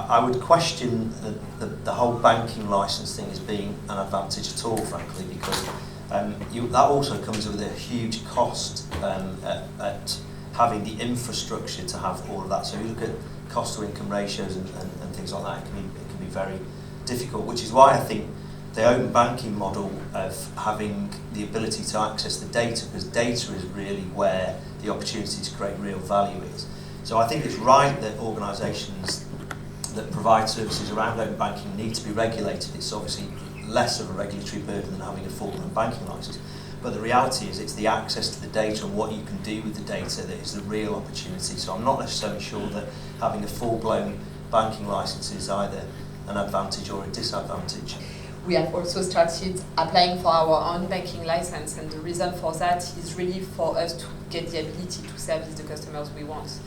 I would question the whole banking licence thing as being an advantage at all, frankly, because that also comes with a huge cost at having the infrastructure to have all of that. So you look at cost to income ratios and things like that, it can be very difficult, which is why I think the open banking model of having the ability to access the data, because data is really where the opportunity to create real value is. So I think it's right that organisations that provide services around open banking need to be regulated. It's obviously less of a regulatory burden than having a full-blown banking licence. But the reality is it's the access to the data and what you can do with the data that is the real opportunity. So I'm not necessarily sure that having a full-blown banking licence is either an advantage or a disadvantage. We have also started applying for our own banking license, and the reason for that is really for us to get the ability to service the customers we want.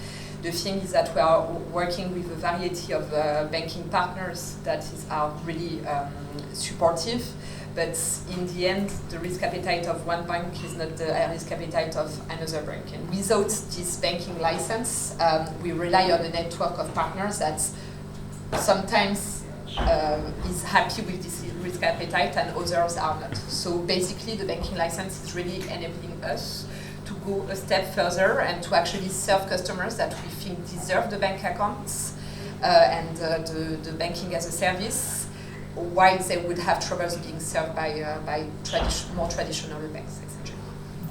The thing is that we are working with a variety of banking partners that are really supportive, but in the end, the risk appetite of one bank is not the risk appetite of another bank. And without this banking license, we rely on a network of partners that sometimes is happy with this risk appetite and others are not. So basically the banking license is really enabling us to go a step further and to actually serve customers that we think deserve the bank accounts and the banking as a service, while they would have troubles being served by more traditional banks, essentially.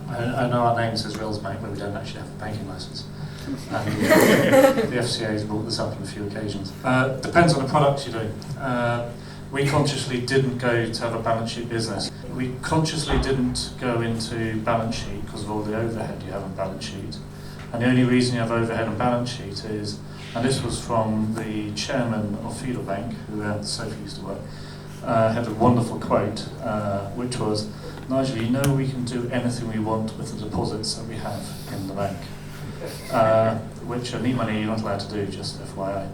I know our name says Rails Bank, but we don't actually have a banking license. And the FCA has brought this up on a few occasions. Depends on the product you're doing. We consciously didn't go to have a balance sheet business. We consciously didn't go into balance sheet because of all the overhead you have on balance sheet. And the only reason you have overhead on balance sheet is, and this was from the chairman of Feudal Bank, who Sophie used to work, had a wonderful quote, which was, Nigel, you know we can do anything we want with the deposits that we have in the bank. Which neat money you're not allowed to do, just FYI.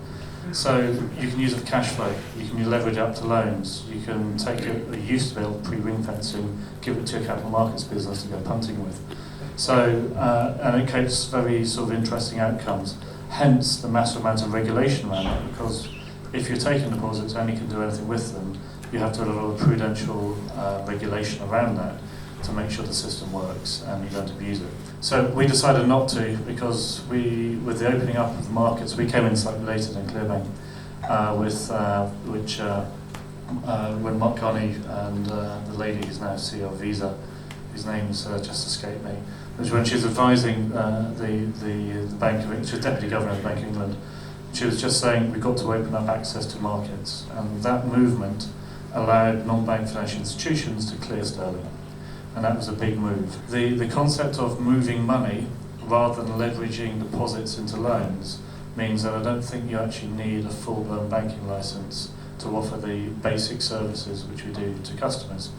So you can use it for cash flow, you can leverage up to loans, you can take it, you used to be able to pre-ring fencing, give it to a capital markets business to go punting with. So, and it creates very sort of interesting outcomes, hence the massive amount of regulation around it, because if you're taking deposits and you can do anything with them, you have to have a lot of prudential regulation around that to make sure the system works and you don't abuse it. So we decided not to, because with the opening up of the markets, we came in slightly later than Clearbank, when Mark Carney and the lady who's now CEO of Visa, whose name's just escaped me, was when she was advising the Bank of England, she was Deputy Governor of the Bank of England, she was just saying we've got to open up access to markets, and that movement allowed non-bank financial institutions to clear sterling. And that was a big move. The concept of moving money rather than leveraging deposits into loans means that I don't think you actually need a full-blown banking license to offer the basic services which we do to customers.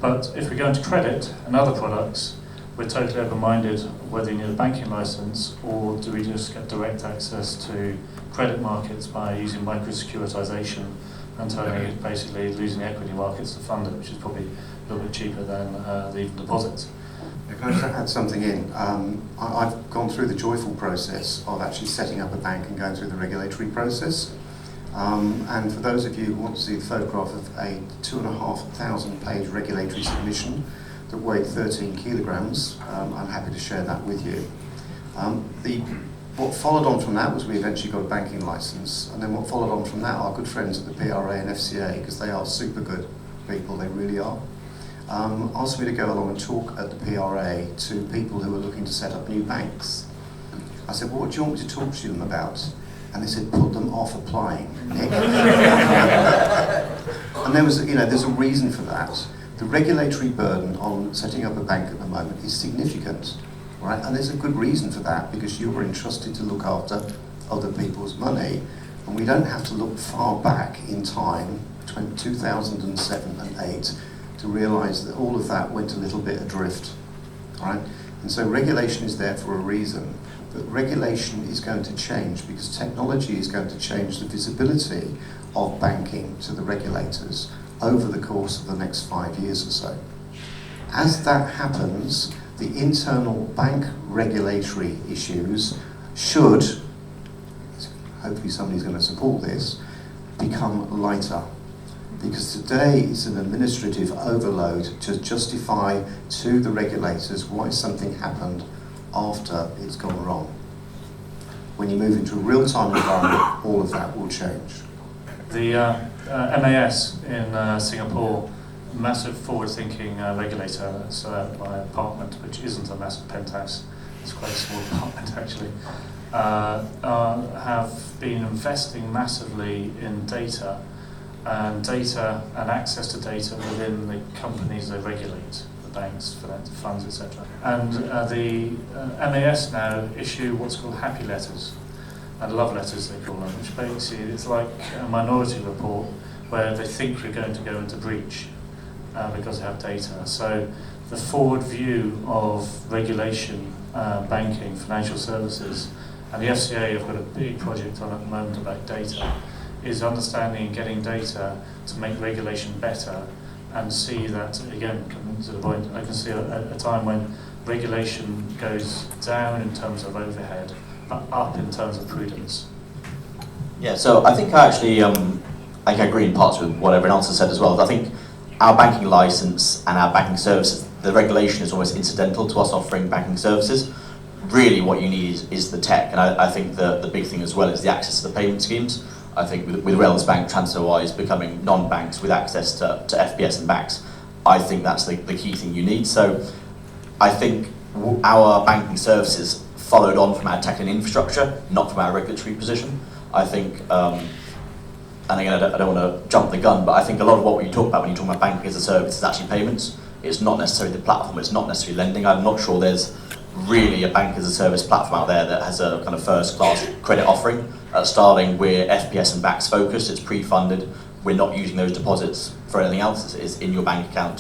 But if we go into credit and other products, we're totally open-minded whether you need a banking license or do we just get direct access to credit markets by using micro-securitization and basically losing equity markets to fund it, which is probably a little bit cheaper than the deposits. Can I just add something in? I've gone through the joyful process of actually setting up a bank and going through the regulatory process. And for those of you who want to see the photograph of a 2,500 page regulatory submission that weighed 13 kilograms, I'm happy to share that with you. What followed on from that was we eventually got a banking license, and then what followed on from that, our good friends at the PRA and FCA, because they are super good people, they really are, asked me to go along and talk at the PRA to people who were looking to set up new banks. I said, well, what do you want me to talk to them about? And they said, put them off applying, Nick. And there's a reason for that. The regulatory burden on setting up a bank at the moment is significant. Right? And there's a good reason for that, because you were entrusted to look after other people's money, and we don't have to look far back in time, 2007 and 8, to realise that all of that went a little bit adrift. Right? And so regulation is there for a reason, but regulation is going to change because technology is going to change the visibility of banking to the regulators over the course of the next 5 years or so. As that happens, the internal bank regulatory issues should, hopefully somebody's going to support this, become lighter. Because today it's an administrative overload to justify to the regulators why something happened after it's gone wrong. When you move into a real-time environment, all of that will change. The MAS in Singapore, massive forward-thinking regulator, it's by apartment, which isn't a massive penthouse, it's quite a small apartment actually, have been investing massively in data and access to data within the companies they regulate, the banks, funds, etc. And the MAS now issue what's called happy letters, and love letters they call them, which basically it's like a minority report where they think we're going to go into breach because they have data. So the forward view of regulation, banking, financial services, and the FCA have got a big project on at the moment about data, is understanding and getting data to make regulation better, and see that, again, coming to the point, I can see a time when regulation goes down in terms of overhead, but up in terms of prudence. Yeah, so I think I agree in parts with what everyone else has said as well. I think our banking license and our banking services, the regulation is almost incidental to us offering banking services. Really what you need is the tech, and I think the big thing as well is the access to the payment schemes. I think with Rails Bank TransferWise becoming non-banks with access to FPS and BACS, I think that's the key thing you need. So I think our banking services followed on from our tech and infrastructure, not from our regulatory position. I think, and again, I don't want to jump the gun, but I think a lot of what we talk about when you talk about banking as a service is actually payments. It's not necessarily the platform, it's not necessarily lending. I'm not sure there's really a bank as a service platform out there that has a kind of first-class credit offering. At Starling, we're FPS and BACS focused, it's pre-funded. We're not using those deposits for anything else, it's in your bank account.